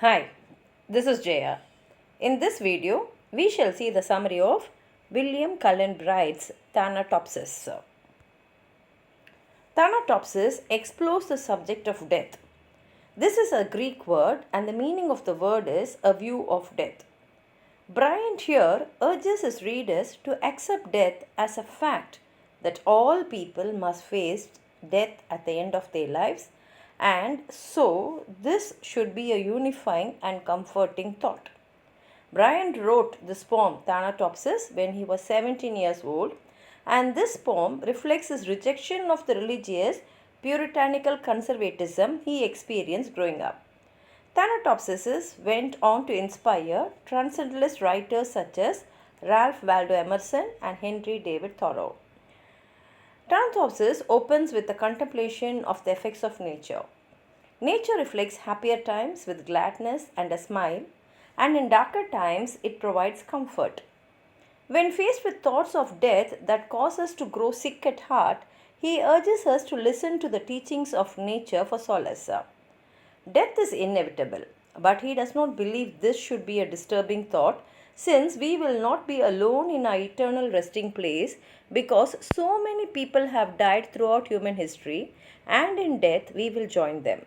Hi, this is Jaya. In this video, we shall see the summary of William Cullen Bryant's Thanatopsis. Thanatopsis explores the subject of death. This is a Greek word and the meaning of the word is a view of death. Bryant here urges his readers to accept death as a fact that all people must face death at the end of their lives, and so this should be a unifying and comforting thought. Bryant wrote this poem Thanatopsis when he was 17 years old, and this poem reflects his rejection of the religious puritanical conservatism he experienced growing up. Thanatopsis went on to inspire transcendentalist writers such as Ralph Waldo Emerson and Henry David Thoreau. Thanatopsis opens with the contemplation of the effects of nature. Nature reflects happier times with gladness and a smile, and in darker times it provides comfort. When faced with thoughts of death that cause us to grow sick at heart, he urges us to listen to the teachings of nature for solace. Death is inevitable, but he does not believe this should be a disturbing thought, since we will not be alone in our eternal resting place because so many people have died throughout human history, and in death we will join them.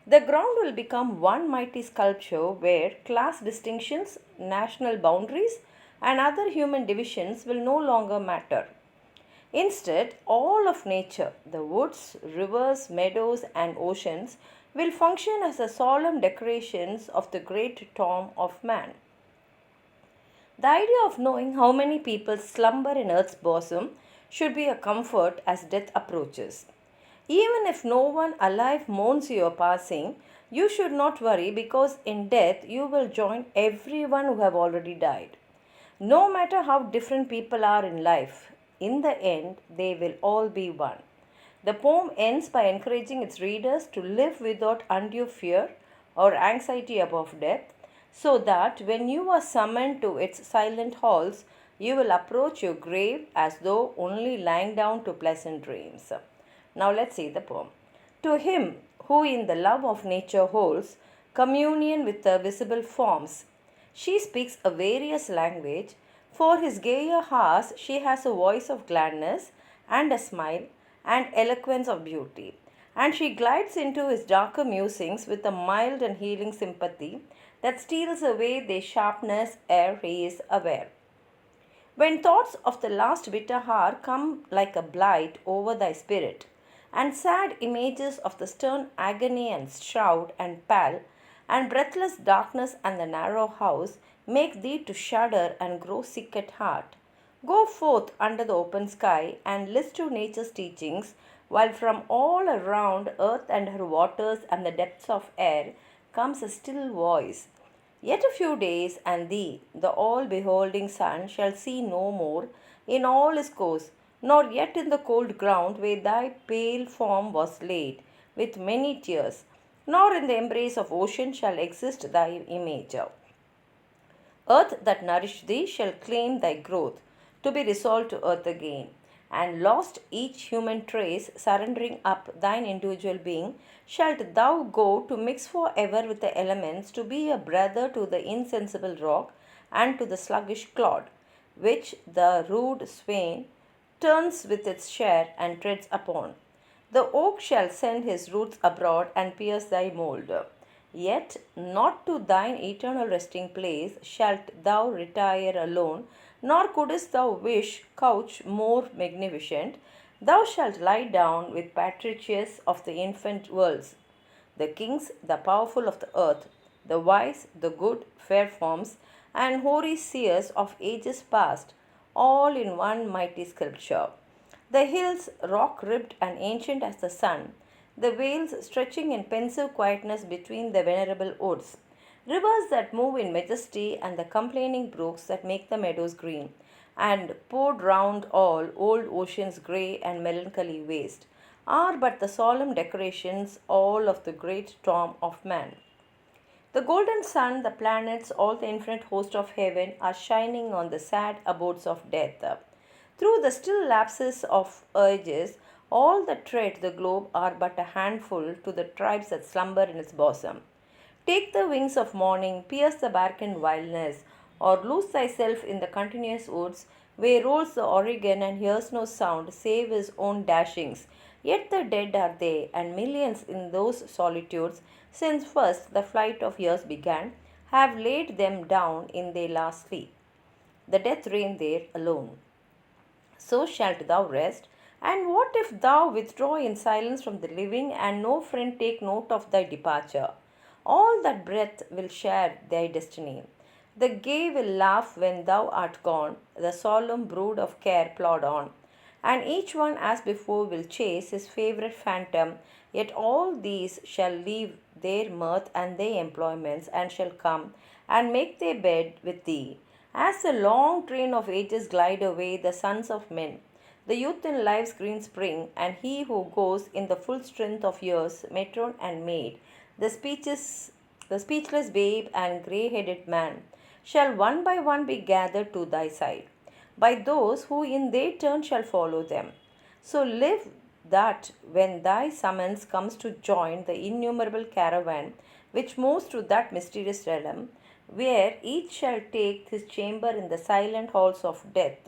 The ground will become one mighty sculpture where class distinctions, national boundaries, and other human divisions will no longer matter. Instead, all of nature, the woods, rivers, meadows, and oceans, will function as the solemn decorations of the great tomb of man. The idea of knowing how many people slumber in earth's bosom should be a comfort as death approaches. Even if no one alive mourns your passing, you should not worry because in death you will join everyone who have already died. No matter how different people are in life, in the end they will all be one. The poem ends by encouraging its readers to live without undue fear or anxiety above death, so that when you are summoned to its silent halls, you will approach your grave as though only lying down to pleasant dreams. Now let's see the poem. To him who in the love of nature holds communion with the visible forms, she speaks a various language. For his gayer hours she has a voice of gladness and a smile and eloquence of beauty. And she glides into his darker musings with a mild and healing sympathy that steals away their sharpness ere he is aware. When thoughts of the last bitter hour come like a blight over thy spirit, and sad images of the stern agony and shroud and pall, and breathless darkness and the narrow house make thee to shudder and grow sick at heart, go forth under the open sky and list to nature's teachings, while from all around earth and her waters and the depths of air comes a still voice. Yet a few days, and thee, the all beholding sun, shall see no more in all his course, nor yet in the cold ground where thy pale form was laid with many tears, nor in the embrace of ocean shall exist thy image. Earth that nourished thee shall claim thy growth, to be resolved to earth again. And lost each human trace, surrendering up thine individual being, shalt thou go to mix for ever with the elements, to be a brother to the insensible rock and to the sluggish clod, which the rude swain turns with its share and treads upon. The oak shall send his roots abroad and pierce thy mould. Yet not to thine eternal resting place shalt thou retire alone, nor couldst thou wish couch more magnificent. Thou shalt lie down with patriarchs of the infant worlds, the kings, the powerful of the earth, the wise, the good, fair forms, and hoary seers of ages past, all in one mighty sculpture. The hills, rock ribbed and ancient as the sun, the vales stretching in pensive quietness between the venerable woods, rivers that move in majesty, and the complaining brooks that make the meadows green, and poured round all old ocean's grey and melancholy waste, are but the solemn decorations all of the great tomb of man. The golden sun, the planets, all the infinite host of heaven are shining on the sad abodes of death. Through the still lapses of ages, all that tread the globe are but a handful to the tribes that slumber in its bosom. Take the wings of morning, pierce the Barcan wilderness, or lose thyself in the continuous woods, where rolls the Oregon and hears no sound save his own dashings. Yet the dead are they, and millions in those solitudes, since first the flight of years began, have laid them down in their last sleep. The death reign there alone. So shalt thou rest. And what if thou withdraw in silence from the living, and no friend take note of thy departure? All that breath will share thy destiny. The gay will laugh when thou art gone, the solemn brood of care plod on, and each one as before will chase his favourite phantom, yet all these shall leave their mirth and their employments, and shall come and make their bed with thee. As the long train of ages glide away, the sons of men, the youth in life's green spring, and he who goes in the full strength of years, matron and maid, the speechless babe and grey-headed man, shall one by one be gathered to thy side, by those who in their turn shall follow them. So live that when thy summons comes to join the innumerable caravan which moves to that mysterious realm, where each shall take his chamber in the silent halls of death,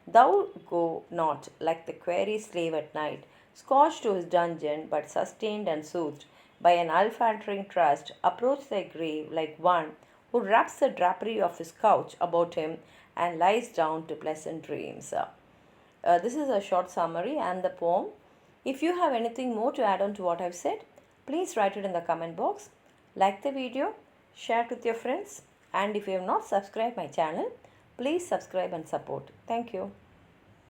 thou go not like the quarry slave at night, scorched to his dungeon, but sustained and soothed by an unfaltering trust, approach thy grave like one who wraps the drapery of his couch about him and lies down to pleasant dreams. This is a short summary and the poem. If you have anything more to add on to what I've said, please write it in the comment box. Like the video, share it with your friends, and if you have not subscribed my channel, please subscribe and support. Thank you.